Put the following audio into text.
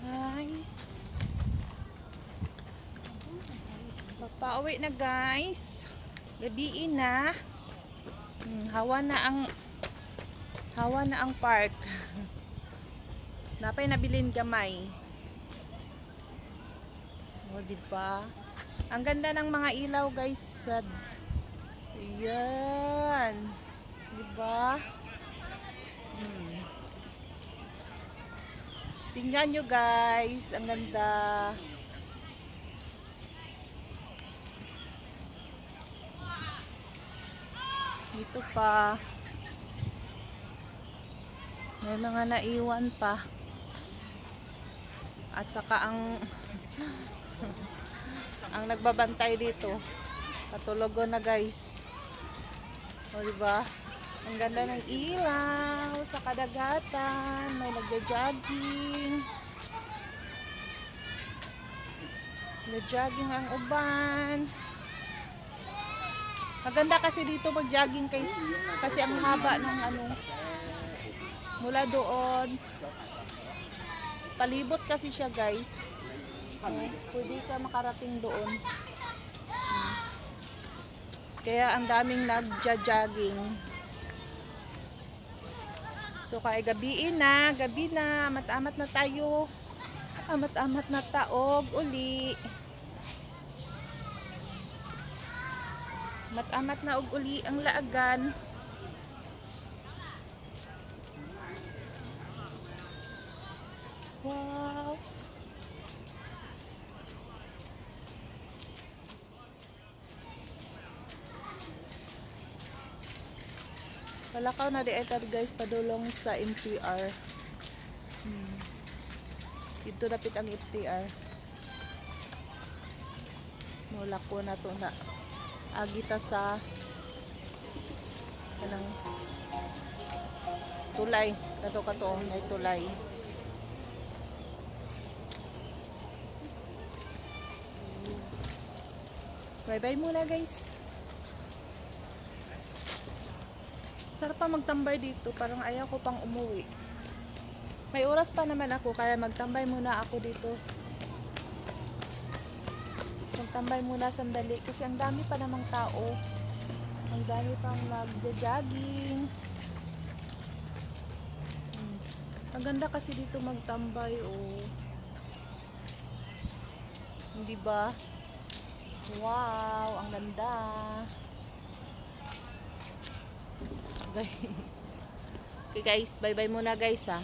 Guys, papauwi na guys. Gabiin na. Hawa na ang park. Napay nabilin gamay. O, diba? Ang ganda ng mga ilaw guys. Ayan. Diba? Tingnan nyo guys. Ang ganda. Dito pa. May mga naiwan pa. At saka ang ang nagbabantay dito. Patulog na guys. O diba? Ang ganda ng ilaw sa kadagatan. May nagja-jogging. Nagja-jogging ang uban. Maganda kasi dito mag-jogging kasi ang haba ng mula doon. Palibot kasi siya guys. Pwede ka makarating doon. Kaya ang daming nagja-jogging. So kaya gabi na, amat-amat na tayo. Amat-amat na taog uli. Amat-amat na og uli ang laagan. Wow. Palakaw na di etar guys padulong sa MTR. Dito dapit ang MTR. Mula ko na to na agita sa kanang tulay. Kato may tulay. Bye-bye muna guys. Sarap pa magtambay dito. Parang ayaw ko pang umuwi. May oras pa naman ako. Kaya magtambay muna ako dito. Magtambay muna sandali. Kasi ang dami pa namang tao. Ang dami pang nagja-jogging. Ang ganda kasi dito magtambay. Oh. Hindi ba? Wow, ang ganda. Okay guys, bye bye muna guys ha.